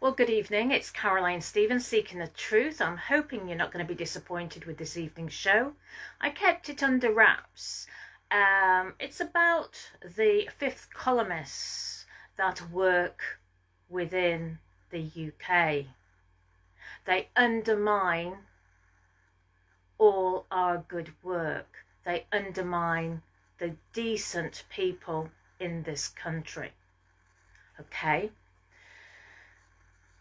Well, good evening. It's Caroline Stevens, Seeking the Truth. I'm hoping you're not going to be disappointed with this evening's show. I kept it under wraps. It's about the fifth columnists that work within the UK. They undermine all our good work. They undermine the decent people in this country. Okay?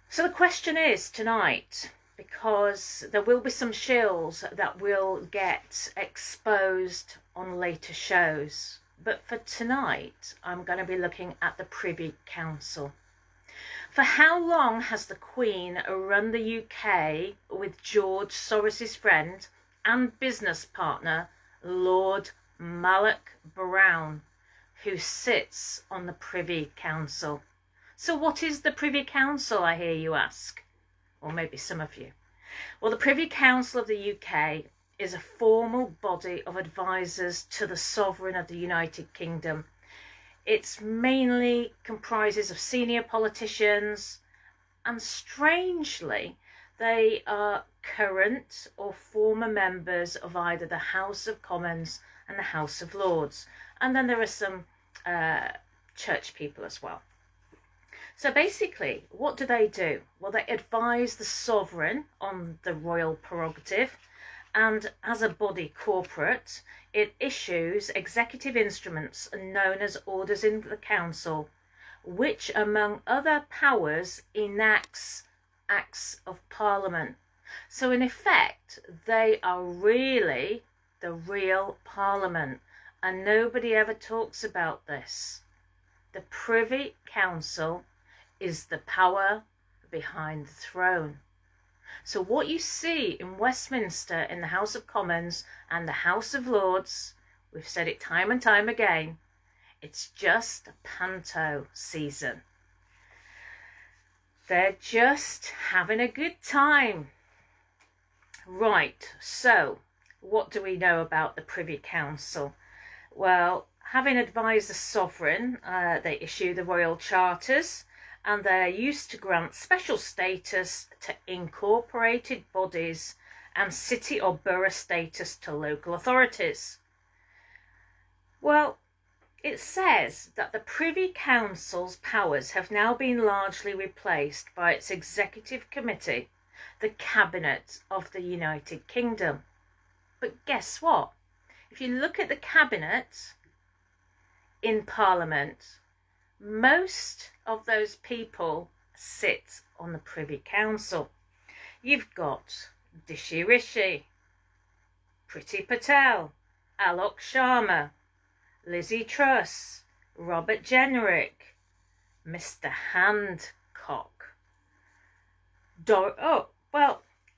So the question is tonight, because there will be some shills that will get exposed on later shows, but for tonight I'm going to be looking at the Privy Council. For how long has the Queen run the UK with George Soros's friend and business partner, Lord Malloch Brown, who sits on the Privy Council? So what is the Privy Council, I hear you ask? Or maybe some of you. Well, the Privy Council of the UK is a formal body of advisors to the Sovereign of the United Kingdom. It mainly comprises of senior politicians, and strangely, they are current or former members of either the House of Commons and the House of Lords. And then there are some church people as well. So basically, what do? Well, they advise the sovereign on the royal prerogative, and as a body corporate, it issues executive instruments known as orders in the council, which, among other powers, enacts acts of parliament. So in effect, they are really the real parliament, and nobody ever talks about this. The Privy Council is the power behind the throne. So what you see in Westminster in the House of Commons and the House of Lords, we've said it time and time again, it's just a panto season. They're just having a good time. Right, so what do we know about the Privy Council? Well, having advised the sovereign, they issue the royal charters, and they're used to grant special status to incorporated bodies and city or borough status to local authorities. Well, it says that the Privy Council's powers have now been largely replaced by its executive committee, the Cabinet of the United Kingdom. But guess what? If you look at the Cabinet in Parliament, most of those people sit on the Privy Council. You've got Rishi Rishi, Priti Patel, Alok Sharma, Lizzie Truss, Robert Jenrick, Mr. Handcock.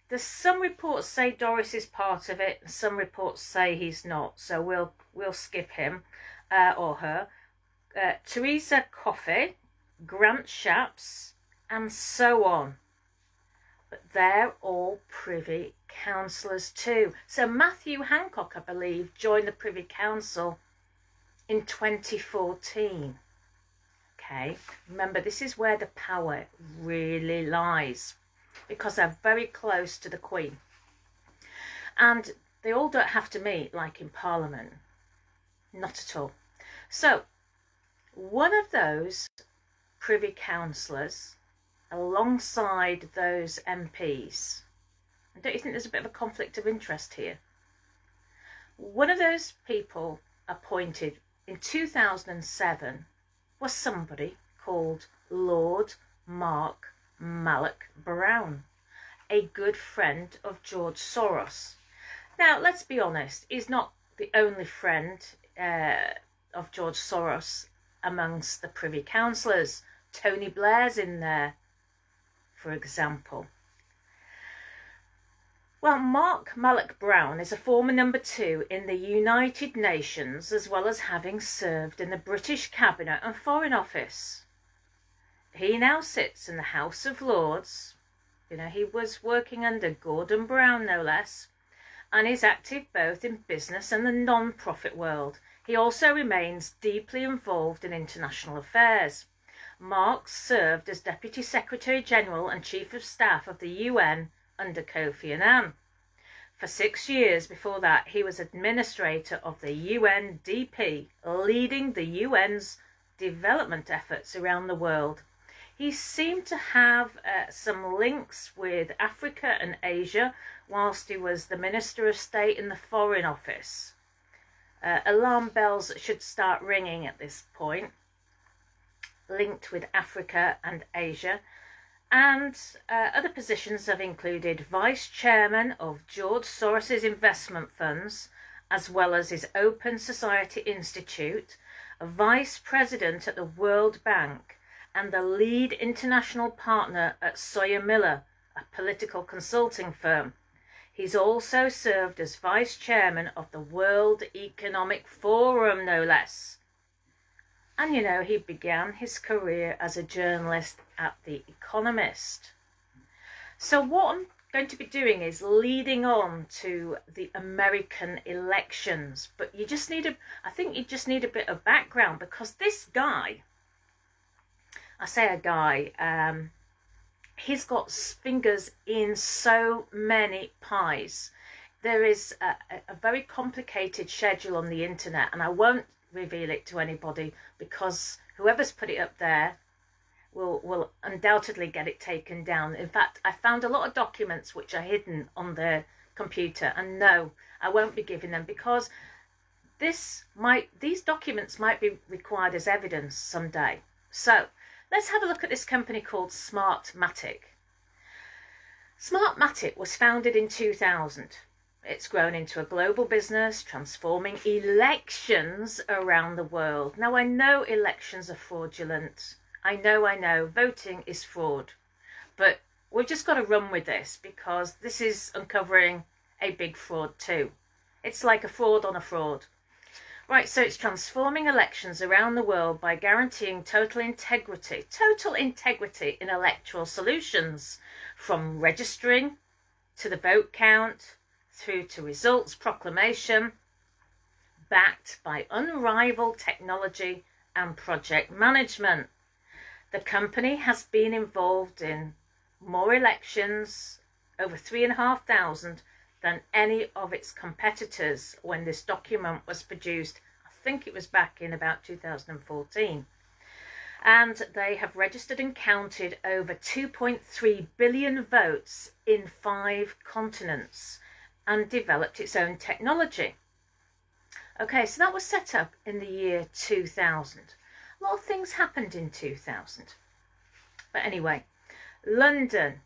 There's some reports say Doris is part of it, and some reports say he's not, so we'll skip him or her. Theresa Coffey, Grant Shapps, and so on. But they're all Privy Councillors too. So Matthew Hancock, I believe, joined the Privy Council in 2014. Okay, remember, this is where the power really lies, because they're very close to the Queen. And they all don't have to meet like in Parliament. Not at all. So one of those Privy Councillors, alongside those MPs, and don't you think there's a bit of a conflict of interest here? One of those people appointed in 2007 was somebody called Lord Mark Malloch Brown, a good friend of George Soros. Now, let's be honest, he's not the only friend of George Soros amongst the Privy Councillors. Tony Blair's in there, for example. Well, Mark Malloch Brown is a former number 2 in the United Nations, as well as having served in the British Cabinet and Foreign Office. He now sits in the House of Lords. You know, he was working under Gordon Brown, no less, and is active both in business and the non-profit world. He also remains deeply involved in international affairs. Mark served as Deputy Secretary General and Chief of Staff of the UN under Kofi Annan. For 6 years before that, he was administrator of the UNDP, leading the UN's development efforts around the world. He seemed to have some links with Africa and Asia whilst he was the Minister of State in the Foreign Office. Alarm bells should start ringing at this point, linked with Africa and Asia. And other positions have included Vice Chairman of George Soros' investment funds, as well as his Open Society Institute, a Vice President at the World Bank, and the lead international partner at Sawyer Miller, a political consulting firm. He's also served as Vice Chairman of the World Economic Forum, no less. And you know, he began his career as a journalist at The Economist. So what I'm going to be doing is leading on to the American elections. But you just need I think you just need a bit of background, because this guy, I say a guy, he's got fingers in so many pies. There is a very complicated schedule on the internet, and I won't reveal it to anybody because whoever's put it up there will undoubtedly get it taken down. In fact, I found a lot of documents which are hidden on their computer, and no, I won't be giving them, because these documents might be required as evidence someday. So let's have a look at this company called Smartmatic. Smartmatic was founded in 2000. It's grown into a global business, transforming elections around the world. Now, I know elections are fraudulent. I know, voting is fraud. But we've just got to run with this, because this is uncovering a big fraud too. It's like a fraud on a fraud. Right, so it's transforming elections around the world by guaranteeing total integrity in electoral solutions, from registering to the vote count, through to results proclamation, backed by unrivaled technology and project management. The company has been involved in more elections, over 3,500, than any of its competitors when this document was produced. I think it was back in about 2014. And they have registered and counted over 2.3 billion votes in 5 continents, and developed its own technology. Okay, so that was set up in the year 2000. A lot of things happened in 2000. But anyway, London,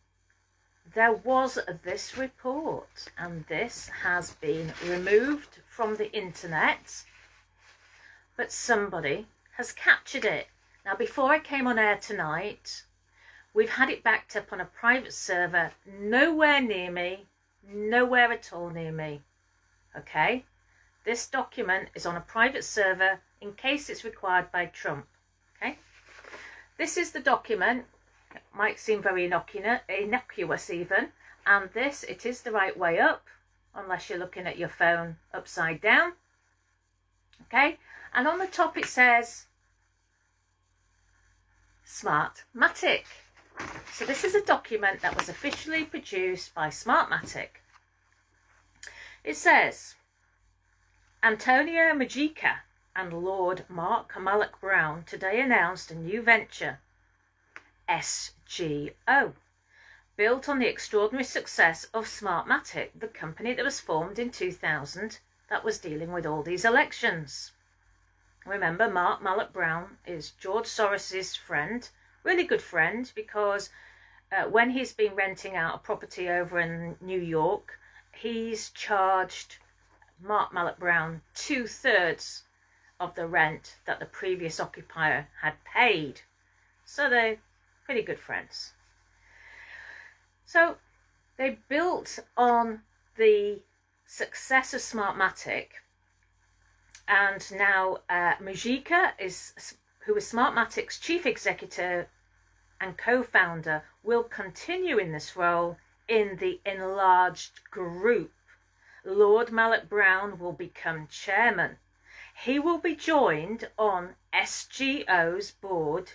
there was this report, and this has been removed from the internet, but somebody has captured it. Now, before I came on air tonight, we've had it backed up on a private server nowhere near me, nowhere at all near me. Okay, this document is on a private server in case it's required by Trump. Okay, this is the document. It might seem very innocuous even, and it is the right way up, unless you're looking at your phone upside down. Okay, and on the top it says Smartmatic. So this is a document that was officially produced by Smartmatic. It says, Antonio Mujica and Lord Mark Malloch Brown today announced a new venture, SGO, built on the extraordinary success of Smartmatic, the company that was formed in 2000 that was dealing with all these elections. Remember, Mark Malloch Brown is George Soros's friend, really good friend, because when he's been renting out a property over in New York, he's charged Mark Malloch Brown 2/3 of the rent that the previous occupier had paid. So they're pretty good friends. So they built on the success of Smartmatic, and now Mujica, who is Smartmatic's chief executive and co-founder, will continue in this role in the enlarged group. Lord Malloch Brown will become chairman. He will be joined on SGO's board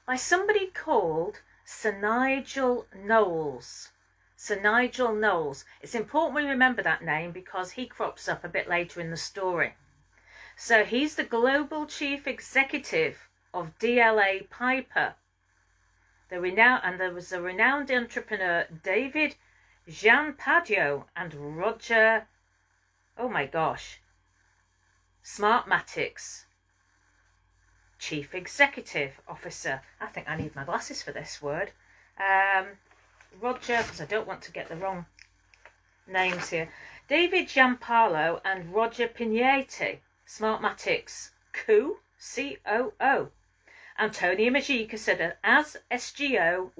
by somebody called Sir Nigel Knowles. Sir Nigel Knowles. It's important we remember that name because he crops up a bit later in the story. So he's the global chief executive of DLA Piper. There was a renowned entrepreneur, David Gianpaolo, and Roger, oh my gosh, Smartmatic's Chief Executive Officer. I think I need my glasses for this word. Roger, because I don't want to get the wrong names here. David Gianpaolo and Roger Pignati, Smartmatic's COO. Antonio Majika said that as SGO,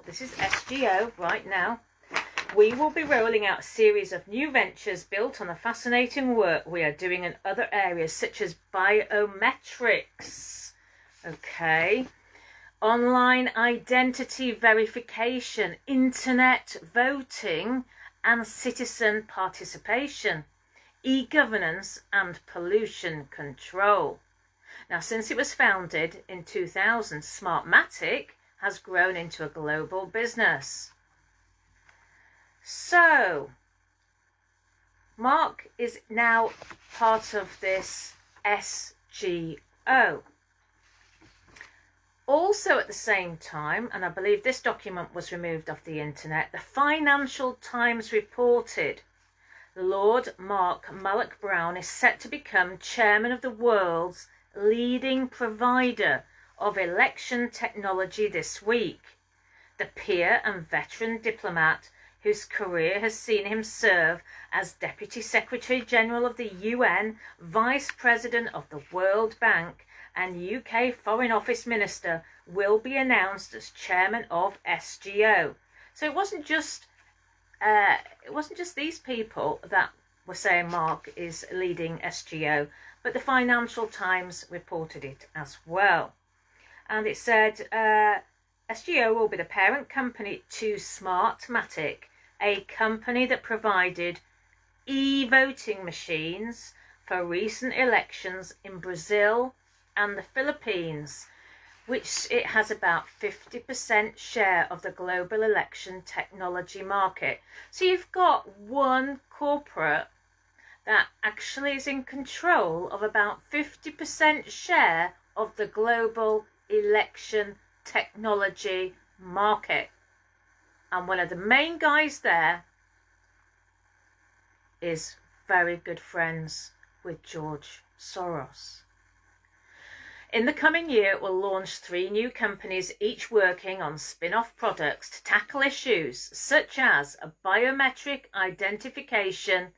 this is SGO right now, we will be rolling out a series of new ventures built on the fascinating work we are doing in other areas such as biometrics, okay, online identity verification, internet voting and citizen participation, e-governance and pollution control. Now, since it was founded in 2000, Smartmatic has grown into a global business. So, Mark is now part of this SGO. Also at the same time, and I believe this document was removed off the internet, the Financial Times reported Lord Mark Malloch Brown is set to become chairman of the world's leading provider of election technology this week. The peer and veteran diplomat whose career has seen him serve as Deputy Secretary General of the UN, Vice President of the World Bank and UK Foreign Office Minister will be announced as Chairman of SGO. So it wasn't just these people that were saying Mark is leading SGO, but the Financial Times reported it as well. And it said SGO will be the parent company to Smartmatic, a company that provided e-voting machines for recent elections in Brazil and the Philippines, which it has about 50% share of the global election technology market. So you've got one corporate that actually is in control of about 50% share of the global election technology market. And one of the main guys there is very good friends with George Soros. In the coming year, it will launch 3 new companies, each working on spin-off products to tackle issues such as a biometric identification,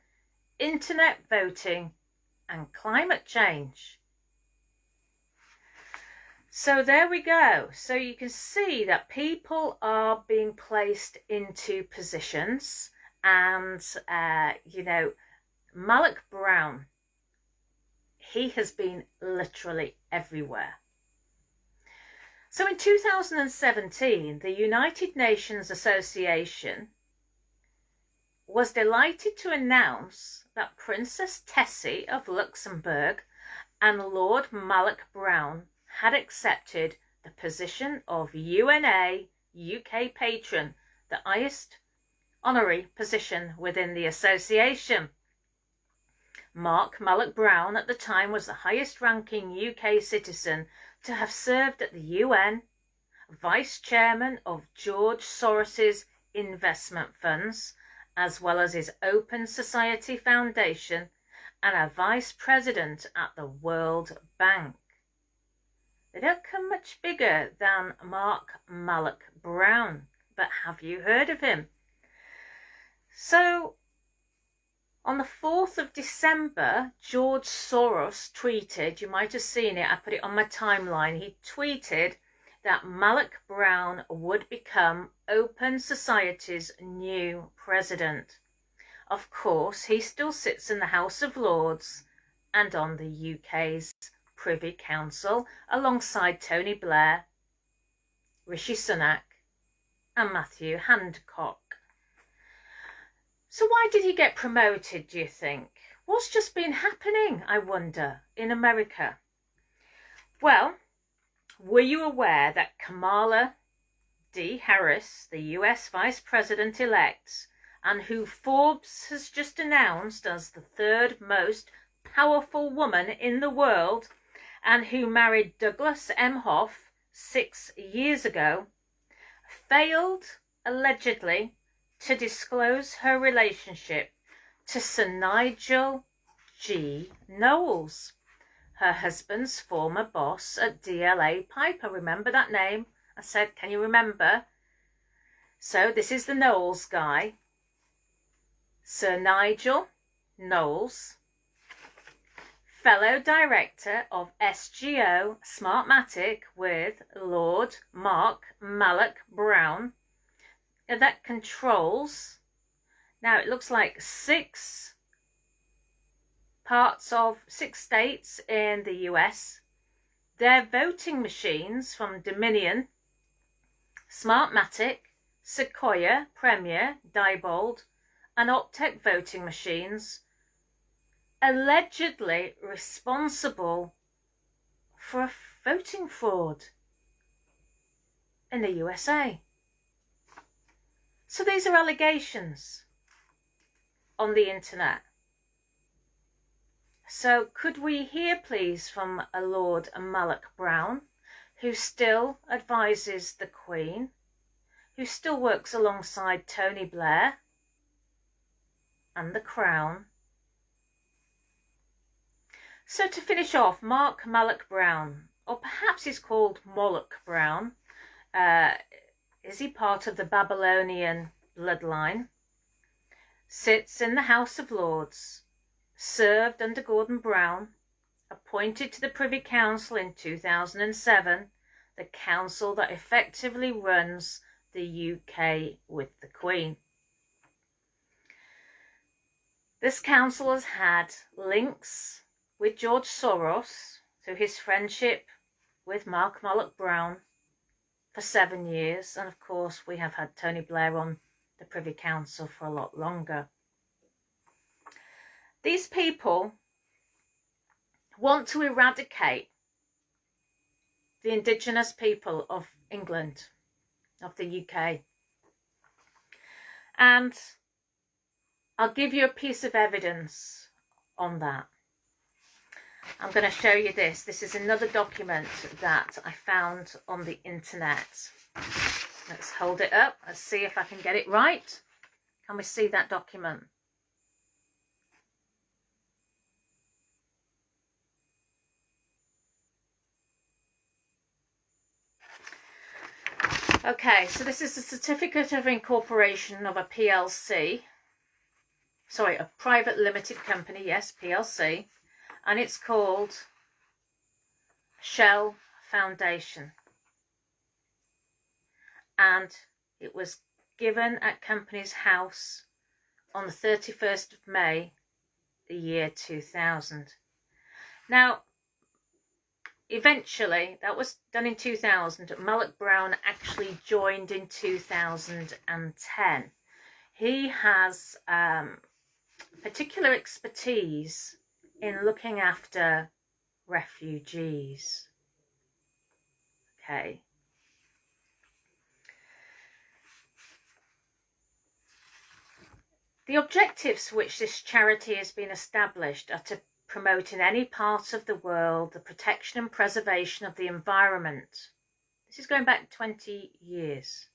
internet voting, and climate change. So there we go. So you can see that people are being placed into positions, and Malloch Brown, he has been literally everywhere. So in 2017, the United Nations Association was delighted to announce that Princess Tessie of Luxembourg and Lord Malloch Brown had accepted the position of UNA UK patron, the highest honorary position within the association. Mark Malloch Brown at the time was the highest ranking UK citizen to have served at the UN, vice chairman of George Soros's investment funds, as well as his Open Society Foundation, and a vice president at the World Bank. They don't come much bigger than Mark Malloch Brown, but have you heard of him? So, on the 4th of December, George Soros tweeted, you might have seen it, I put it on my timeline, he tweeted that Malloch Brown would become Open Society's new president. Of course, he still sits in the House of Lords and on the UK's Privy Council alongside Tony Blair, Rishi Sunak and Matthew Hancock. So why did he get promoted, do you think? What's just been happening, I wonder, in America? Well, Were you aware that Kamala D. Harris, the US Vice President-elect, and who Forbes has just announced as the third most powerful woman in the world, and who married Douglas Emhoff 6 years ago, failed, allegedly, to disclose her relationship to Sir Nigel G. Knowles, her husband's former boss at DLA Piper. Remember that name? I said, can you remember? So this is the Knowles guy, Sir Nigel Knowles, fellow director of SGO Smartmatic with Lord Mark Malloch Brown, that controls, now it looks like 6 states in the US, their voting machines from Dominion, Smartmatic, Sequoia, Premier, Diebold, and Optech voting machines, allegedly responsible for a voting fraud in the USA. So these are allegations on the internet. So could we hear please from a Lord Malloch Brown, who still advises the Queen, who still works alongside Tony Blair and the Crown. So to finish off, Mark Malloch Brown, or perhaps he's called Moloch Brown, is he part of the Babylonian bloodline? Sits in the House of Lords, served under Gordon Brown, appointed to the Privy Council in 2007, the council that effectively runs the UK with the Queen. This council has had links with George Soros through his friendship with Mark Malloch Brown for 7 years, and of course we have had Tony Blair on the Privy Council for a lot longer. These people want to eradicate the indigenous people of England, of the UK. And I'll give you a piece of evidence on that. I'm going to show you this. This is another document that I found on the internet. Let's hold it up. Let's see if I can get it right. Can we see that document? Okay, so this is the certificate of incorporation of a PLC. Sorry, a private limited company, yes, PLC. And it's called Shell Foundation. And it was given at Companies House on the 31st of May, the year 2000. Now, eventually, that was done in 2000. Malloch Brown actually joined in 2010. He has particular expertise in looking after refugees. Okay. The objectives for which this charity has been established are to promote in any part of the world the protection and preservation of the environment. This is going back 20 years.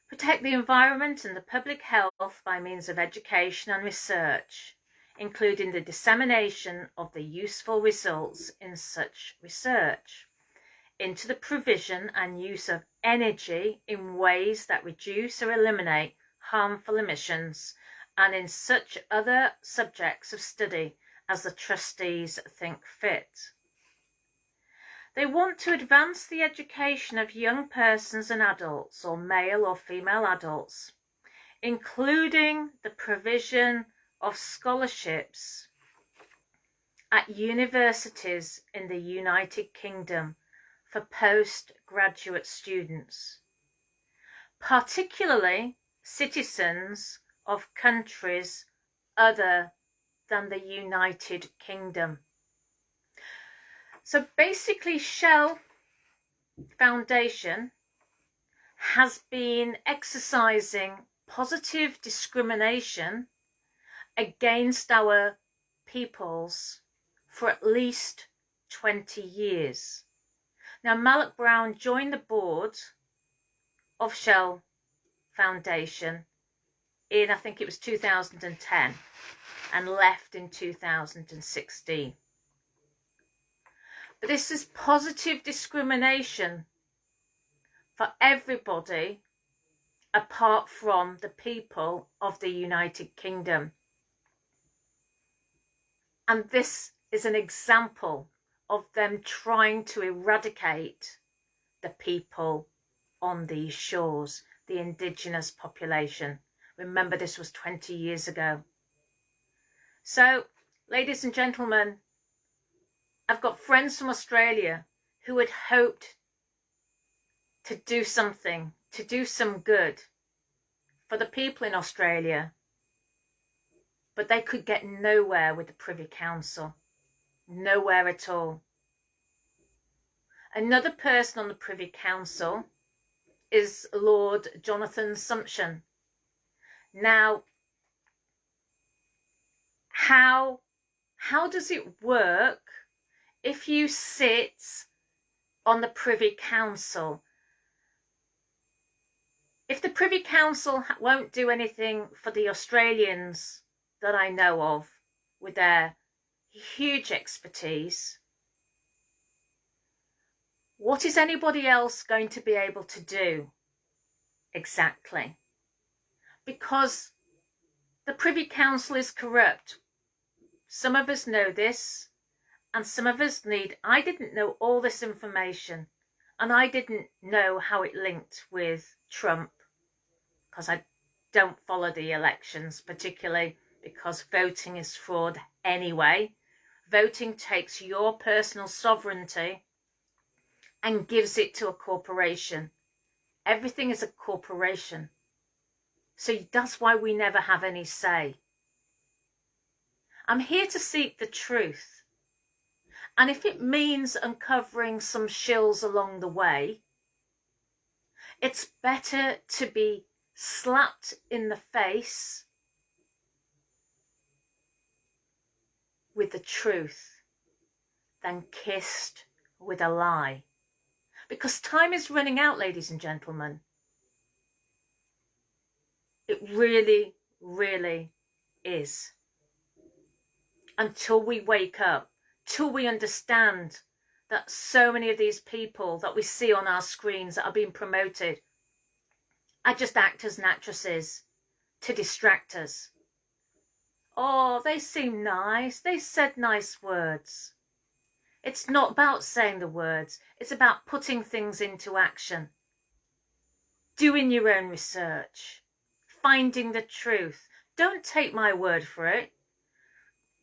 Protect the environment and the public health by means of education and research, including the dissemination of the useful results in such research, into the provision and use of energy in ways that reduce or eliminate harmful emissions, and in such other subjects of study as the trustees think fit. They want to advance the education of young persons and adults, or male or female adults, including the provision of scholarships at universities in the United Kingdom for postgraduate students, particularly citizens of countries other than the United Kingdom. So basically, Shell Foundation has been exercising positive discrimination against our peoples for at least 20 years. Now, Malloch Brown joined the board of Shell Foundation in, I think it was 2010, and left in 2016. But this is positive discrimination for everybody apart from the people of the United Kingdom. And this is an example of them trying to eradicate the people on these shores, the indigenous population. Remember, this was 20 years ago. So, ladies and gentlemen, I've got friends from Australia who had hoped to do something, to do some good for the people in Australia, but they could get nowhere with the Privy Council. Nowhere at all. Another person on the Privy Council is Lord Jonathan Sumption. Now, how does it work if you sit on the Privy Council? If the Privy Council won't do anything for the Australians that I know of with their huge expertise, what is anybody else going to be able to do exactly? Because the Privy Council is corrupt. Some of us know this, and some of us need. I didn't know all this information, and I didn't know how it linked with Trump, because I don't follow the elections, particularly because voting is fraud anyway. Voting takes your personal sovereignty and gives it to a corporation. Everything is a corporation. So that's why we never have any say. I'm here to seek the truth. And if it means uncovering some shills along the way, it's better to be slapped in the face with the truth than kissed with a lie. Because time is running out, ladies and gentlemen. It really, really is. Until we wake up, till we understand that so many of these people that we see on our screens that are being promoted are just actors and actresses to distract us. Oh, they seem nice. They said nice words. It's not about saying the words. It's about putting things into action. Doing your own research. Finding the truth. Don't take my word for it.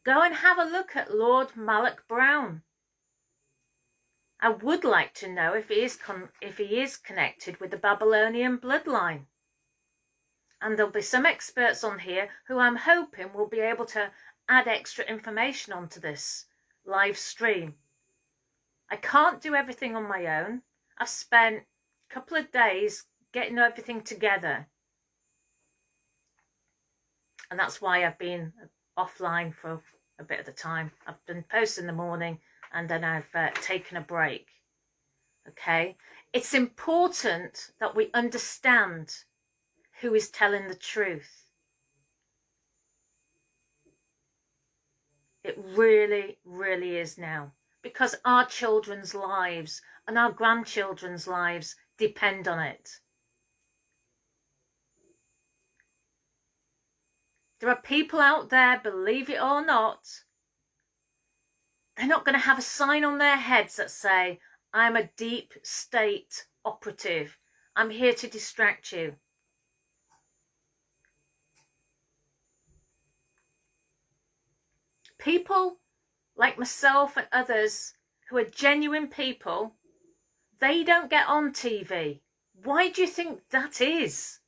Go and have a look at Lord Malloch Brown. I would like to know if he is connected with the Babylonian bloodline. And there'll be some experts on here who I'm hoping will be able to add extra information onto this live stream. I can't do everything on my own. I've spent a couple of days getting everything together. And that's why I've been offline for a bit of the time. I've been posting in the morning and then I've taken a break. Okay? It's important that we understand who is telling the truth. It really, really is now. Because our children's lives and our grandchildren's lives depend on it. There are people out there, believe it or not, they're not going to have a sign on their heads that say, I'm a deep state operative. I'm here to distract you. People like myself and others who are genuine people, they don't get on TV. Why do you think that is?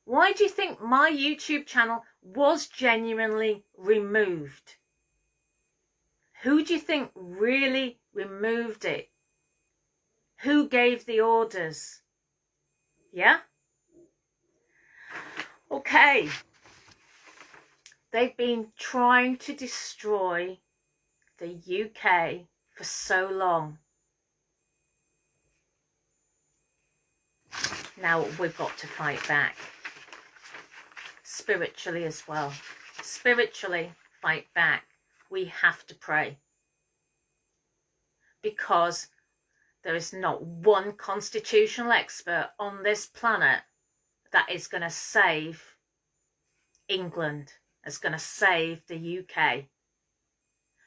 Why do you think my YouTube channel was genuinely removed? Who do you think really removed it? Who gave the orders? Yeah? Okay. They've been trying to destroy the UK for so long. Now we've got to fight back. Spiritually as well. Spiritually fight back. We have to pray. Because there is not one constitutional expert on this planet that is going to save England, is going to save the UK.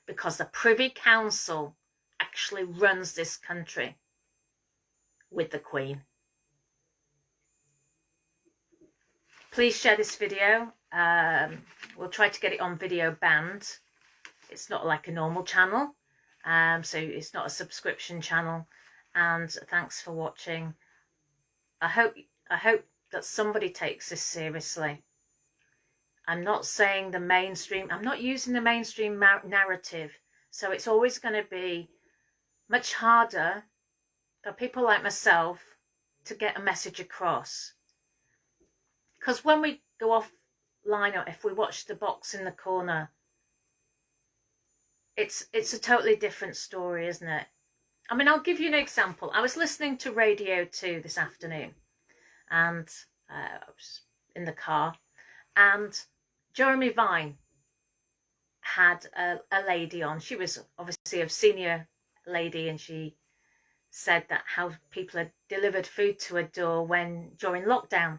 Because the Privy Council actually runs this country with the Queen. Please share this video. We'll try to get it on video banned. It's not like a normal channel, so it's not a subscription channel. And thanks for watching. I hope that somebody takes this seriously. I'm not saying the mainstream, I'm not using the mainstream narrative, so it's always going to be much harder for people like myself to get a message across. Because when we go offline, or if we watch the box in the corner, it's a totally different story, isn't it? I mean, I'll give you an example. I was listening to Radio 2 this afternoon, and I was in the car, and Jeremy Vine had a lady on. She was obviously a senior lady, and she said that how people had delivered food to her door during lockdown.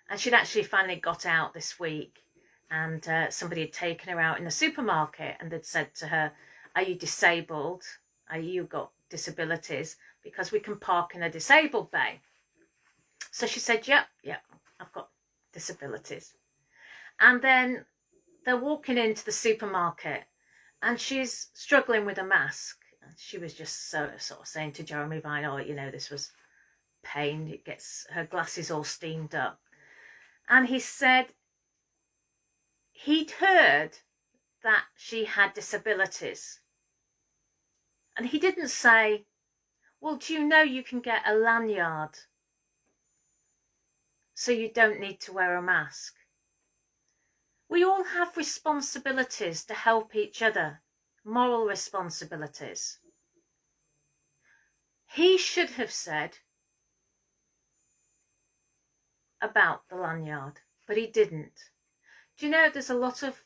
And she'd actually finally got out this week, and somebody had taken her out in the supermarket and they'd said to her, "Are you disabled? Are you got disabilities? Because we can park in a disabled bay." So she said, yep, I've got disabilities. And then they're walking into the supermarket and she's struggling with a mask. And she was just sort of saying to Jeremy Vine, "Oh, you know, this was pain. It gets her glasses all steamed up." And he said he'd heard that she had disabilities. And he didn't say, "Well, do you know you can get a lanyard so you don't need to wear a mask?" We all have responsibilities to help each other, moral responsibilities. He should have said about the lanyard, but he didn't. Do you know there's a lot of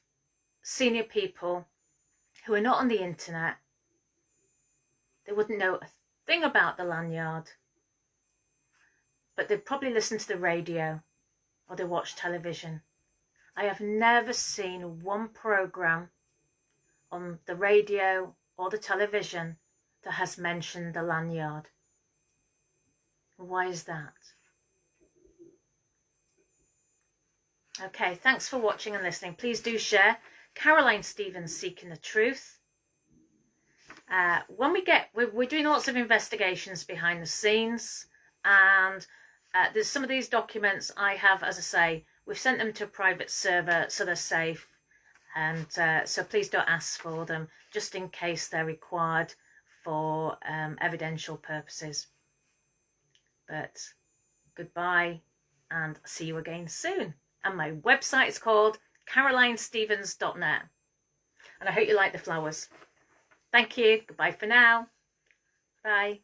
senior people who are not on the internet. They wouldn't know a thing about the lanyard, but they'd probably listen to the radio or they watch television. I have never seen one program on the radio or the television that has mentioned the lanyard. Why is that? Okay, thanks for watching and listening. Please do share. Caroline Stevens, Seeking the Truth. When we're doing lots of investigations behind the scenes, and there's some of these documents I have, as I say, we've sent them to a private server so they're safe, and so please don't ask for them, just in case they're required for evidential purposes. But goodbye, and see you again soon. And my website is called carolinestevens.net. And I hope you like the flowers. Thank you. Goodbye for now. Bye.